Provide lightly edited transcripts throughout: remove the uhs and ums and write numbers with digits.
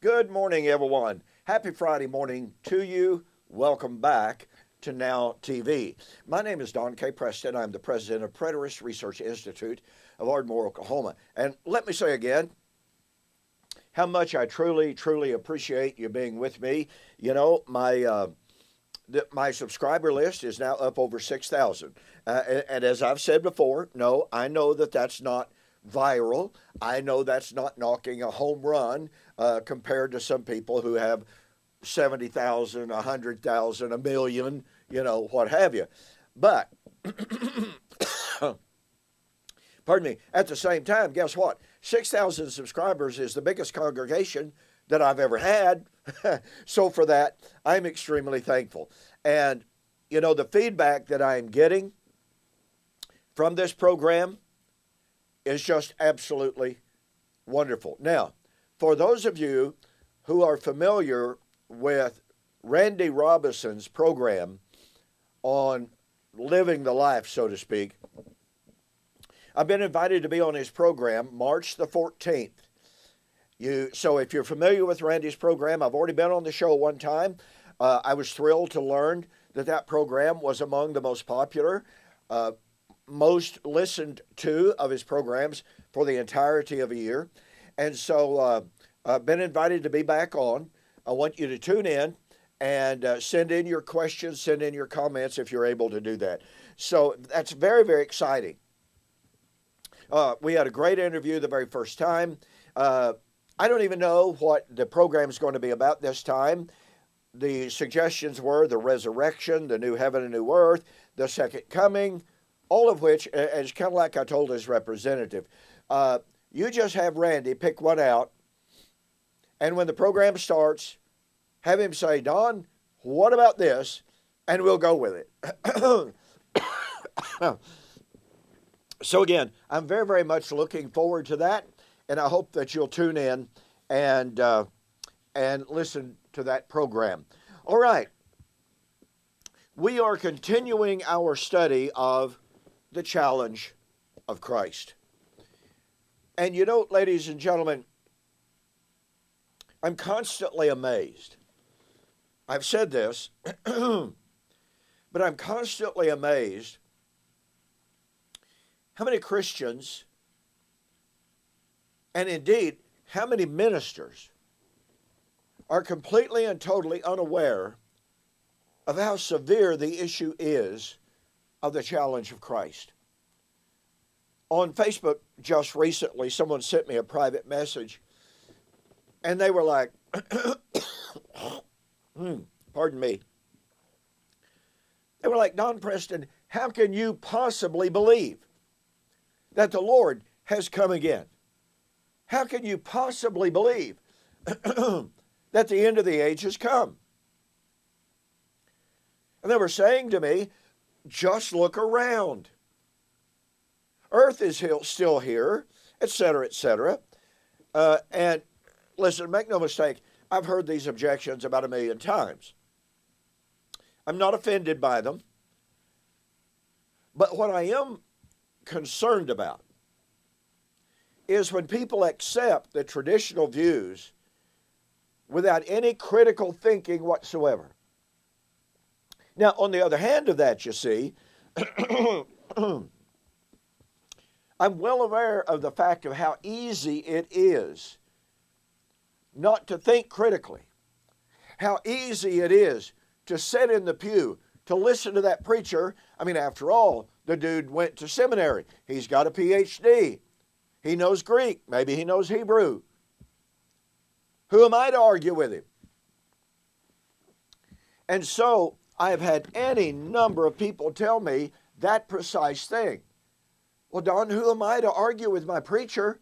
Good morning, everyone. Happy Friday morning to you. Welcome back to Now TV. My name is Don K. Preston. I'm the president of Preterist Research Institute of Ardmore, Oklahoma. And let me say again, how much I truly appreciate you being with me. You know, my subscriber list is now up over 6,000. And as I've said before, no, I know that that's not viral. I know that's not knocking a home run compared to some people who have 70,000, 100,000, a million, what have you. But, pardon me, at the same time, guess what? 6,000 subscribers is the biggest congregation that I've ever had. So for that, I'm extremely thankful. And, the feedback that I'm getting from this program is just absolutely wonderful. Now, for those of you who are familiar with Randy Robinson's program on living the life, so to speak, I've been invited to be on his program March the 14th. So if you're familiar with Randy's program, I've already been on the show one time. I was thrilled to learn that program was among the most popular, most listened to of his programs for the entirety of a year. And so I've been invited to be back on. I want you to tune in and send in your questions, send in your comments if you're able to do that. So that's very exciting. We had a great interview the very first time. I don't even know what the program is going to be about this time. The suggestions were the resurrection, the new heaven and new earth, the second coming, all of which, is kind of like I told his representative, you just have Randy pick one out, and when the program starts, have him say, Don, what about this? And we'll go with it. So again, I'm very much looking forward to that, and I hope that you'll tune in and listen to that program. All right. We are continuing our study of the challenge of Christ. And ladies and gentlemen, I'm constantly amazed. I've said this, but I'm constantly amazed how many Christians, and indeed, how many ministers are completely and totally unaware of how severe the issue is of the challenge of Christ. On Facebook just recently, someone sent me a private message, and they were like, pardon me. They were like, Don Preston, how can you possibly believe that the Lord has come again? How can you possibly believe that the end of the age has come? And they were saying to me, just look around. Earth is still here, etc., etc. And listen, make no mistake, I've heard these objections about 1,000,000 times. I'm not offended by them. But what I am concerned about is when people accept the traditional views without any critical thinking whatsoever. Now, on the other hand of that, you see, I'm well aware of the fact of how easy it is not to think critically, how easy it is to sit in the pew, to listen to that preacher. I mean, after all, the dude went to seminary. He's got a PhD. He knows Greek. Maybe he knows Hebrew. Who am I to argue with him? And so I've had any number of people tell me that precise thing. Well, Don, who am I to argue with my preacher?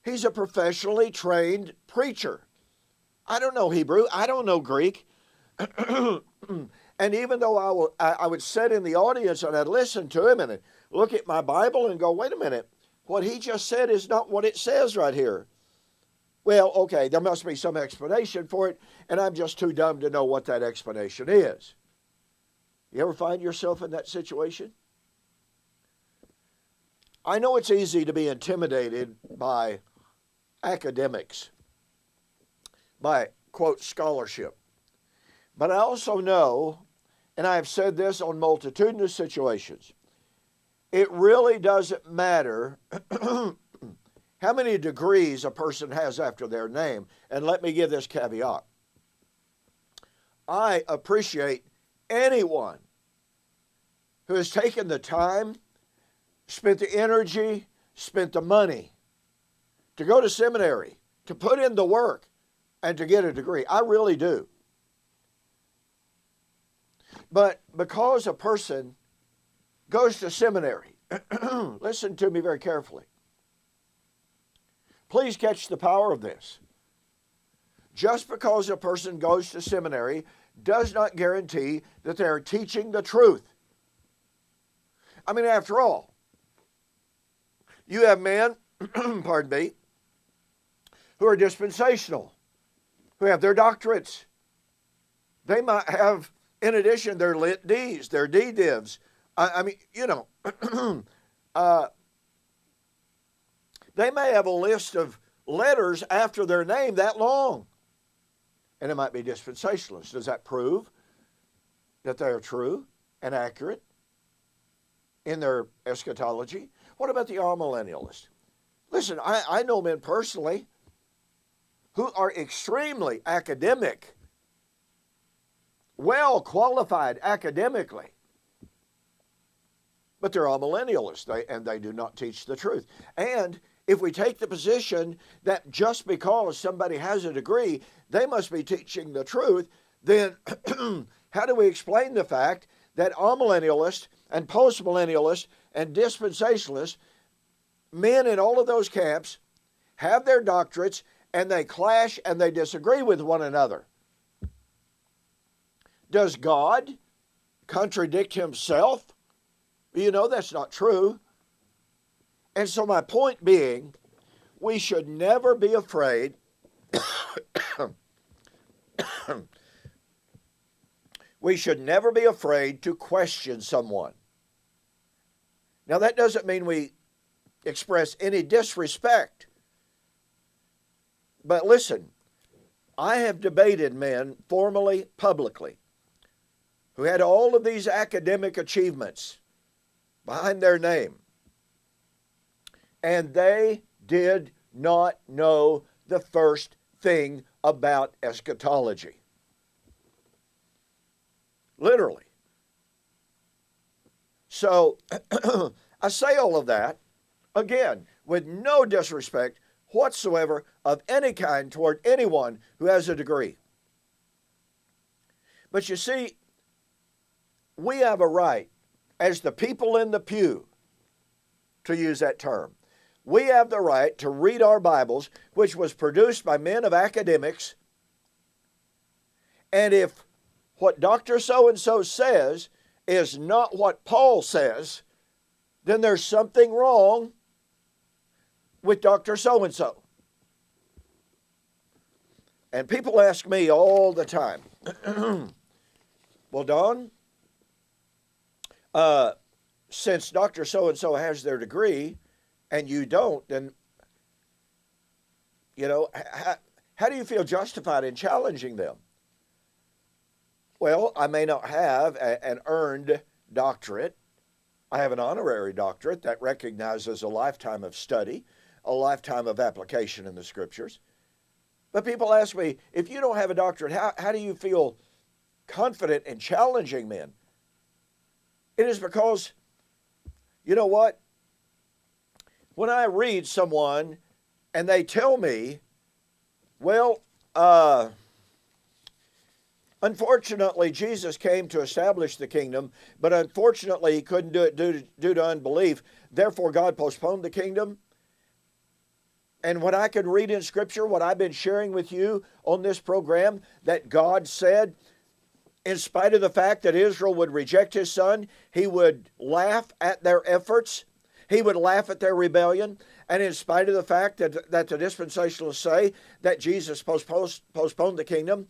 He's a professionally trained preacher. I don't know Hebrew. I don't know Greek. And even though I would sit in the audience and I'd listen to him and look at my Bible and go, wait a minute, what he just said is not what it says right here. Well, okay, there must be some explanation for it, and I'm just too dumb to know what that explanation is. You ever find yourself in that situation? I know it's easy to be intimidated by academics, by, quote, scholarship. But I also know, and I have said this on multitudinous situations, it really doesn't matter how many degrees a person has after their name. And let me give this caveat. I appreciate anyone who has taken the time, spent the energy, spent the money to go to seminary, to put in the work, and to get a degree. I really do. But because a person goes to seminary, listen to me very carefully. Please catch the power of this. Just because a person goes to seminary does not guarantee that they are teaching the truth. I mean, after all, you have men, pardon me, who are dispensational, who have their doctorates. They might have, in addition, their lit Ds, their D-divs. I mean, you know, they may have a list of letters after their name that long. And it might be dispensationalist. Does that prove that they are true and accurate in their eschatology? What about the amillennialist? Listen, I know men personally who are extremely academic, well qualified academically, but they're amillennialists, and they do not teach the truth. And if we take the position that just because somebody has a degree, they must be teaching the truth, then how do we explain the fact that amillennialists and postmillennialists and dispensationalists, men in all of those camps, have their doctorates and they clash and they disagree with one another? Does God contradict himself? You know, that's not true. And so my point being, we should never be afraid we should never be afraid to question someone. Now, that doesn't mean we express any disrespect. But listen, I have debated men formally, publicly, who had all of these academic achievements behind their name, and they did not know the first thing about eschatology. Literally. So, I say all of that, again, with no disrespect whatsoever of any kind toward anyone who has a degree. But you see, we have a right, as the people in the pew, to use that term, we have the right to read our Bibles, which was produced by men of academics, and if what Dr. So-and-so says is not what Paul says, then there's something wrong with Dr. So-and-so. And people ask me all the time, well, Don, since Dr. So-and-so has their degree and you don't, then, you know, how do you feel justified in challenging them? Well, I may not have an earned doctorate. I have an honorary doctorate that recognizes a lifetime of study, a lifetime of application in the Scriptures. But people ask me, if you don't have a doctorate, how do you feel confident in challenging men? It is because, you know what? When I read someone and they tell me, well, unfortunately, Jesus came to establish the kingdom, but unfortunately, he couldn't do it due to unbelief. Therefore, God postponed the kingdom. And when I could read in Scripture what I've been sharing with you on this program, that God said, in spite of the fact that Israel would reject his son, he would laugh at their efforts. He would laugh at their rebellion. And in spite of the fact that the dispensationalists say that Jesus postponed the kingdom,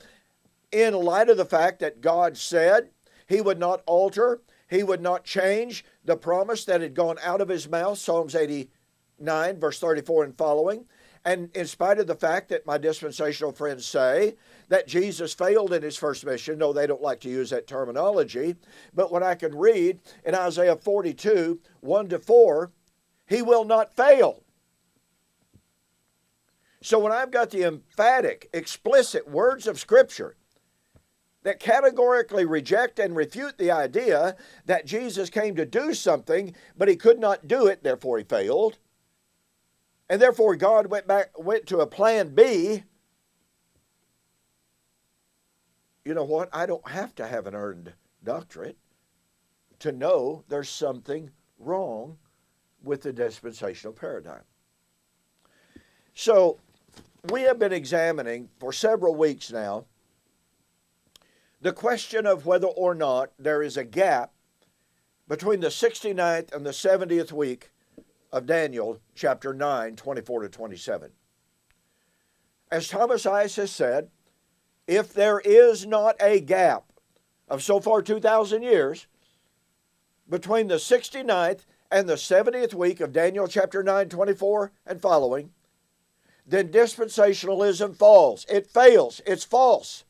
in light of the fact that God said he would not alter, he would not change the promise that had gone out of his mouth, Psalms 89, verse 34 and following, And in spite of the fact that my dispensational friends say that Jesus failed in his first mission, no, they don't like to use that terminology, but when I can read in Isaiah 42, 1-4, he will not fail. So when I've got the emphatic, explicit words of Scripture that categorically reject and refute the idea that Jesus came to do something, but he could not do it, therefore he failed, and therefore God went to a plan B, you know what? I don't have to have an earned doctorate to know there's something wrong with the dispensational paradigm. So we have been examining for several weeks now the question of whether or not there is a gap between the 69th and the 70th week of Daniel chapter 9, 24-27. As Thomas Ice has said, if there is not a gap of so far 2,000 years between the 69th and the 70th week of Daniel chapter 9, 24 and following, then dispensationalism falls. It fails. It's false.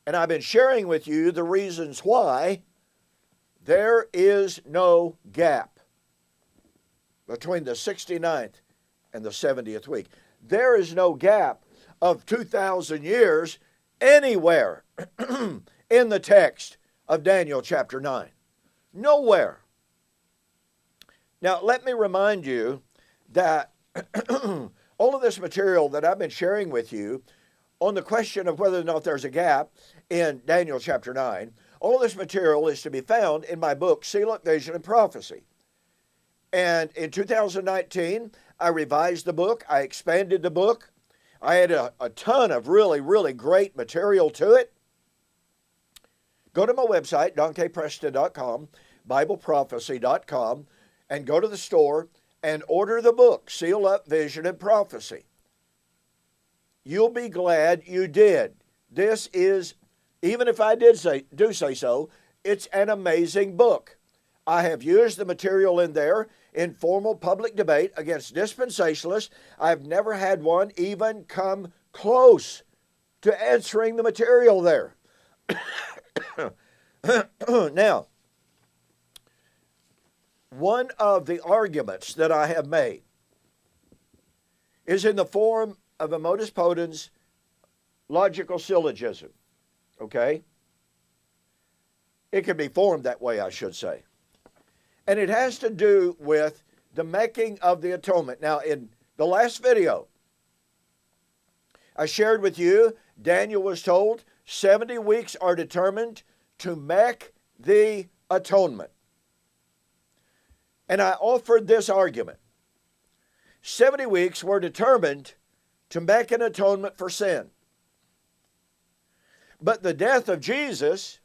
And I've been sharing with you the reasons why there is no gap between the 69th and the 70th week. There is no gap of 2,000 years anywhere in the text of Daniel chapter 9. Nowhere. Now, let me remind you that all of this material that I've been sharing with you on the question of whether or not there's a gap in Daniel chapter 9, all of this material is to be found in my book, Seal Up, Vision, and Prophecy. And in 2019, I revised the book. I expanded the book. I had a ton of really, really great material to it. Go to my website, donkpreston.com, BibleProphecy.com, and go to the store and order the book, Seal Up, Vision, and Prophecy. You'll be glad you did. This is, even if I do say so, it's an amazing book. I have used the material in there in formal public debate against dispensationalists. I've never had one even come close to answering the material there. Now, one of the arguments that I have made is in the form of a modus potens logical syllogism. Okay? It can be formed that way, I should say. And it has to do with the making of the atonement. Now, in the last video, I shared with you, Daniel was told 70 weeks are determined to make the atonement. And I offered this argument. 70 weeks were determined to make an atonement for sin. But the death of Jesus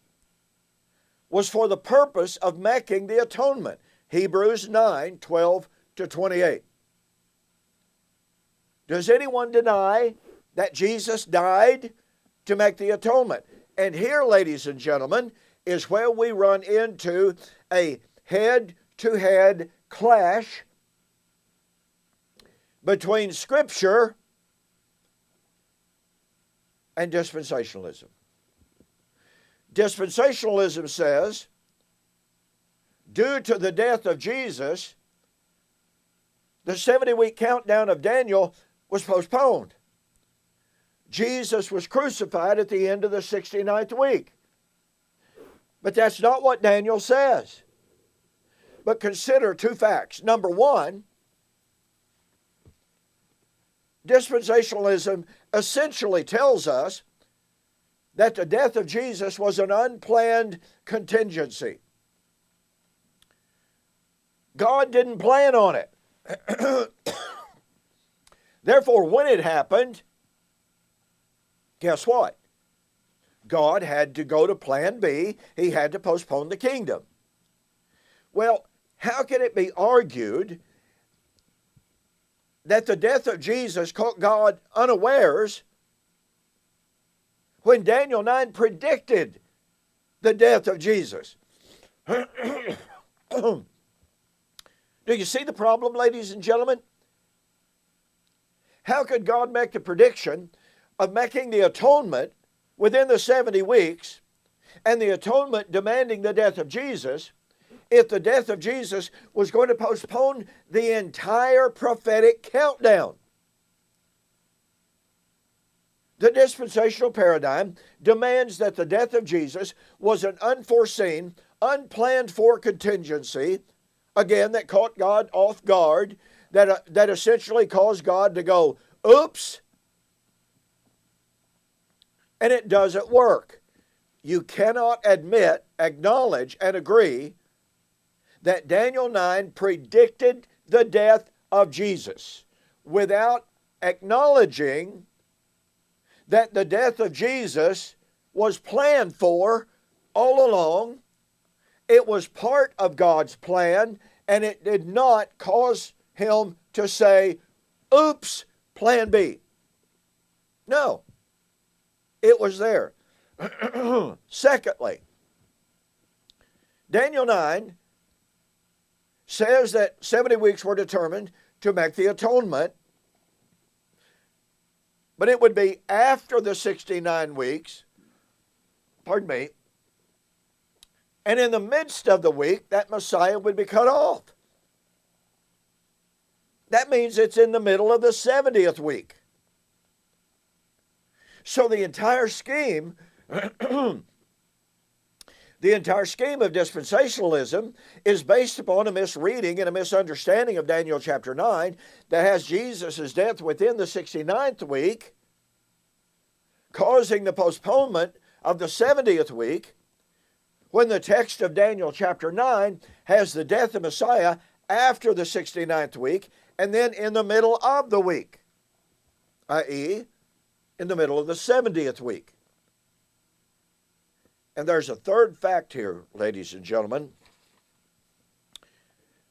was for the purpose of making the atonement. Hebrews 9, 12-28. Does anyone deny that Jesus died to make the atonement? And here, ladies and gentlemen, is where we run into a head-to-head clash between Scripture and dispensationalism. Dispensationalism says, due to the death of Jesus, the 70-week countdown of Daniel was postponed. Jesus was crucified at the end of the 69th week. But that's not what Daniel says. But consider two facts. Number one, dispensationalism essentially tells us that the death of Jesus was an unplanned contingency. God didn't plan on it. Therefore, when it happened, guess what? God had to go to plan B. He had to postpone the kingdom. Well, how can it be argued that the death of Jesus caught God unawares when Daniel 9 predicted the death of Jesus? Do you see the problem, ladies and gentlemen? How could God make the prediction of making the atonement within the 70 weeks and the atonement demanding the death of Jesus if the death of Jesus was going to postpone the entire prophetic countdown? The dispensational paradigm demands that the death of Jesus was an unforeseen, unplanned for contingency, again, that caught God off guard, that essentially caused God to go, oops, and it doesn't work. You cannot acknowledge, and agree that Daniel 9 predicted the death of Jesus without acknowledging that the death of Jesus was planned for all along. It was part of God's plan, and it did not cause him to say, oops, plan B. No, it was there. Secondly, Daniel 9 says that 70 weeks were determined to make the atonement, but it would be after the 69 weeks, and in the midst of the week, that Messiah would be cut off. That means it's in the middle of the 70th week. So the entire scheme of dispensationalism is based upon a misreading and a misunderstanding of Daniel chapter 9 that has Jesus' death within the 69th week, causing the postponement of the 70th week, when the text of Daniel chapter 9 has the death of Messiah after the 69th week and then in the middle of the week, i.e., in the middle of the 70th week. And there's a third fact here, ladies and gentlemen,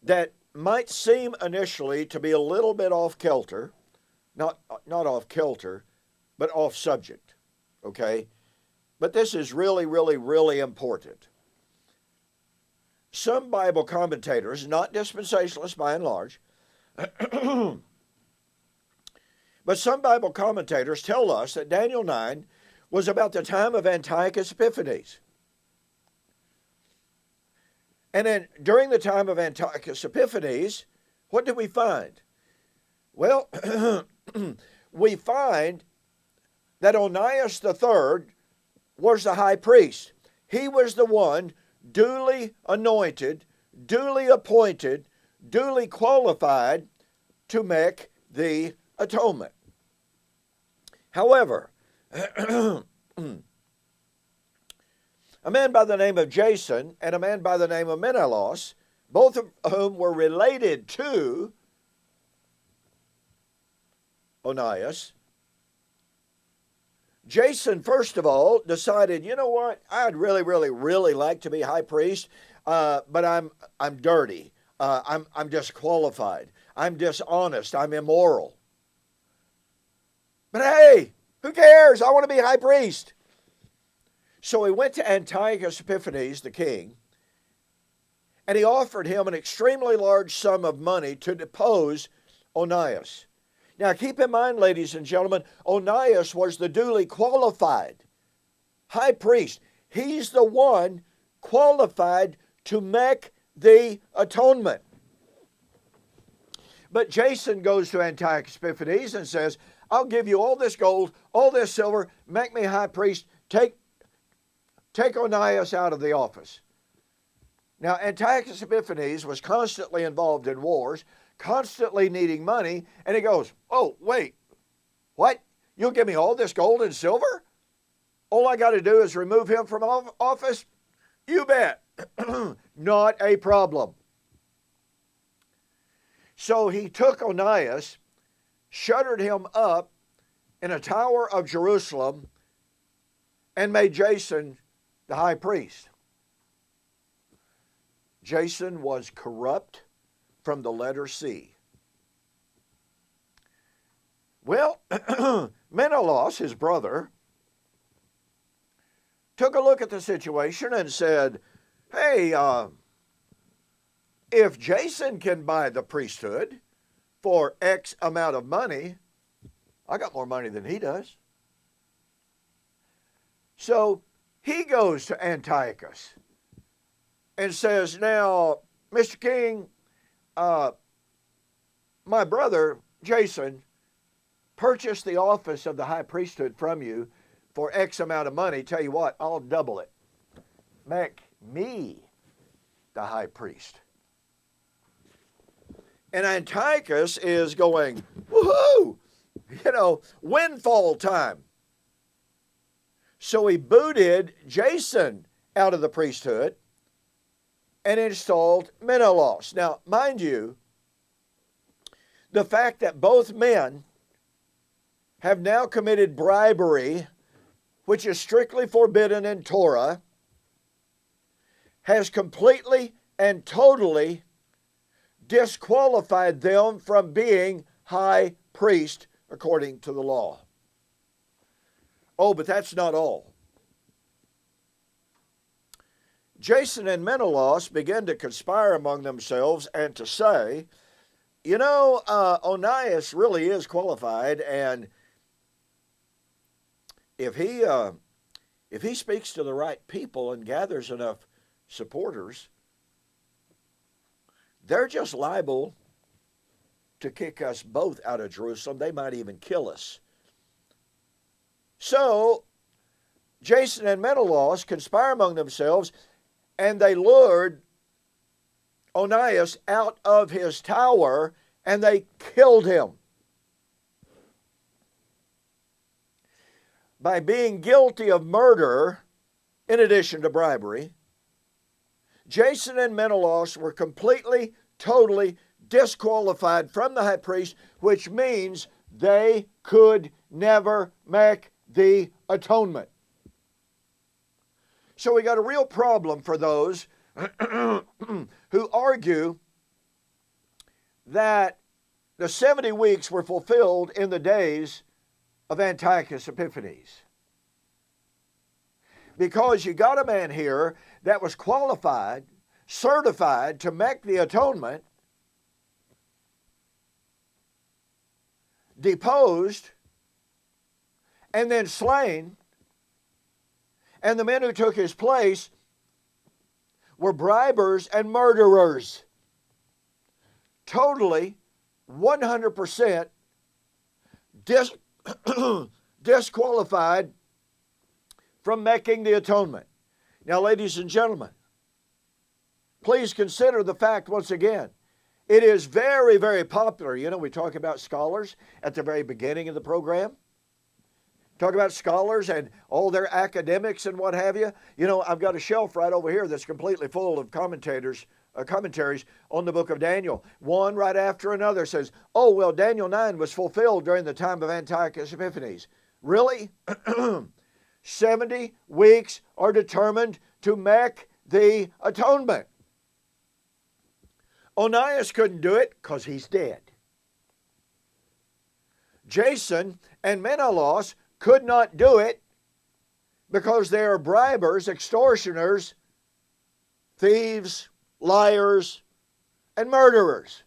that might seem initially to be a little bit off kilter, not off kilter, but off subject, okay? But this is really, really, really important. Some Bible commentators, not dispensationalists by and large, but some Bible commentators tell us that Daniel 9 was about the time of Antiochus Epiphanes. And then during the time of Antiochus Epiphanes, what do we find? Well, we find that Onias III was the high priest. He was the one duly anointed, duly appointed, duly qualified to make the atonement. However, a man by the name of Jason and a man by the name of Menelaus, both of whom were related to Onias, Jason, first of all, decided, you know what, I'd really, really, really like to be high priest, but I'm dirty. I'm disqualified. I'm dishonest. I'm immoral. But hey, who cares? I want to be high priest. So he went to Antiochus Epiphanes, the king, and he offered him an extremely large sum of money to depose Onias. Now keep in mind, ladies and gentlemen, Onias was the duly qualified high priest. He's the one qualified to make the atonement. But Jason goes to Antiochus Epiphanes and says, I'll give you all this gold, all this silver, make me high priest, take Onias out of the office. Now, Antiochus Epiphanes was constantly involved in wars, constantly needing money, and he goes, oh, wait, what? You'll give me all this gold and silver? All I got to do is remove him from office? You bet. Not a problem. So he took Onias, shuttered him up in a tower of Jerusalem, and made Jason the high priest. Jason was corrupt from the letter C. Well, Menelaus, his brother, took a look at the situation and said, hey, if Jason can buy the priesthood for X amount of money, I got more money than he does. So he goes to Antiochus and says, now, Mr. King, my brother Jason purchased the office of the high priesthood from you for X amount of money. Tell you what, I'll double it. Make me the high priest. And Antiochus is going, woohoo, windfall time. So he booted Jason out of the priesthood and installed Menelaus. Now, mind you, the fact that both men have now committed bribery, which is strictly forbidden in Torah, has completely and totally disqualified them from being high priest according to the law. Oh, but that's not all. Jason and Menelaus began to conspire among themselves and to say, Onias really is qualified, and if he speaks to the right people and gathers enough supporters, they're just liable to kick us both out of Jerusalem. They might even kill us. So Jason and Menelaus conspire among themselves, and they lured Onias out of his tower, and they killed him. By being guilty of murder, in addition to bribery, Jason and Menelaus were completely, totally disqualified from the high priest, which means they could never make the atonement. So we got a real problem for those who argue that the 70 weeks were fulfilled in the days of Antiochus Epiphanes. Because you got a man here that was qualified, certified to make the atonement, deposed, and then slain, and the men who took his place were bribers and murderers. Totally, 100% disqualified from making the atonement. Now, ladies and gentlemen, please consider the fact once again, it is very, very popular. We talk about scholars at the very beginning of the program. Talk about scholars and all their academics and what have you. I've got a shelf right over here that's completely full of commentaries on the book of Daniel. One right after another says, oh, well, Daniel 9 was fulfilled during the time of Antiochus Epiphanes. Really? 70 weeks are determined to make the atonement. Onias couldn't do it because he's dead. Jason and Menelaus could not do it because they are bribers, extortioners, thieves, liars, and murderers.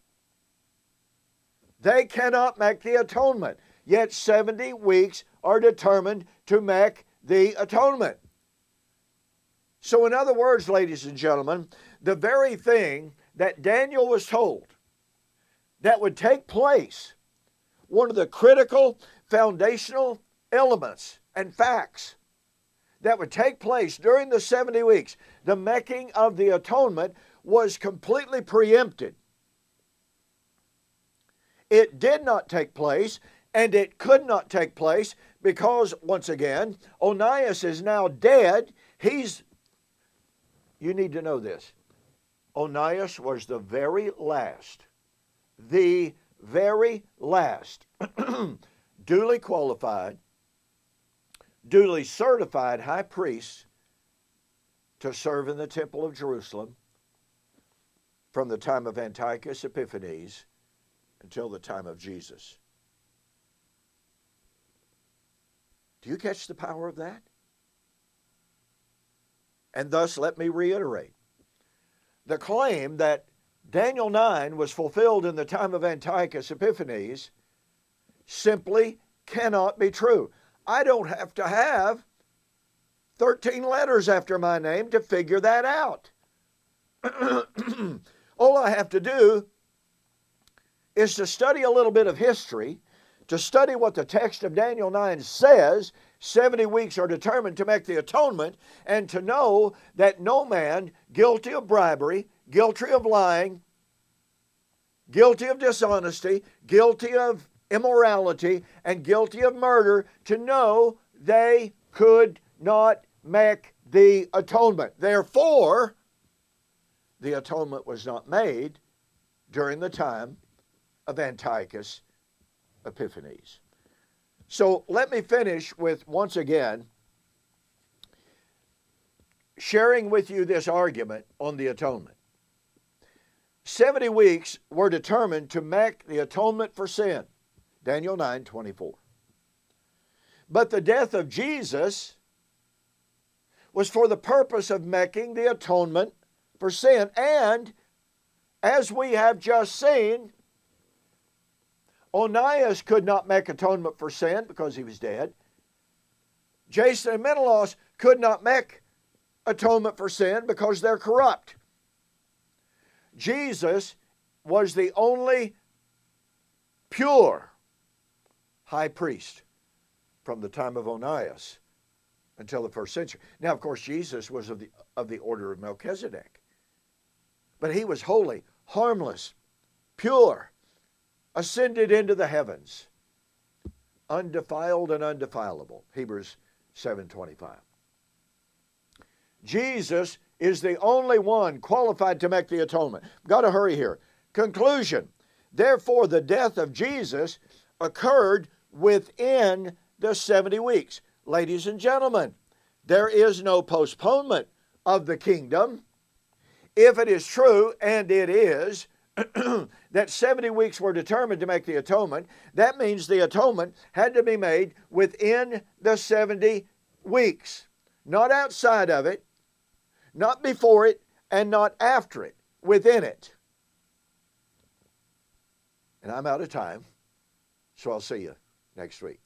They cannot make the atonement, yet 70 weeks are determined to make the atonement. So in other words, ladies and gentlemen, the very thing that Daniel was told that would take place, one of the critical foundational elements and facts that would take place during the 70 weeks, the making of the atonement, was completely preempted. It did not take place, and it could not take place because, once again, Onias is now dead. You need to know this. Onias was the very last duly qualified, duly certified high priest to serve in the temple of Jerusalem from the time of Antiochus Epiphanes until the time of Jesus. Do you catch the power of that? And thus, let me reiterate, the claim that Daniel 9 was fulfilled in the time of Antiochus Epiphanes simply cannot be true. I don't have to have 13 letters after my name to figure that out. All I have to do is to study a little bit of history, to study what the text of Daniel 9 says. 70 weeks are determined to make the atonement, and to know that no man guilty of bribery, guilty of lying, guilty of dishonesty, guilty of immorality, and guilty of murder, to know they could not make the atonement. Therefore, the atonement was not made during the time of Antiochus Epiphanes. So let me finish with, once again, sharing with you this argument on the atonement. 70 weeks were determined to make the atonement for sin. Daniel 9:24. But the death of Jesus was for the purpose of making the atonement for sin. And as we have just seen, Onias could not make atonement for sin because he was dead. Jason and Menelaus could not make atonement for sin because they're corrupt. Jesus was the only pure high priest from the time of Onias until the first century. Now, of course, Jesus was of the order of Melchizedek. But he was holy, harmless, pure, ascended into the heavens, undefiled and undefilable. Hebrews 7:25. Jesus is the only one qualified to make the atonement. Got to hurry here. Conclusion. Therefore, the death of Jesus occurred within the 70 weeks. Ladies and gentlemen, there is no postponement of the kingdom. If it is true, and it is, that 70 weeks were determined to make the atonement, that means the atonement had to be made within the 70 weeks. Not outside of it, not before it, and not after it. Within it. And I'm out of time, so I'll see you next week.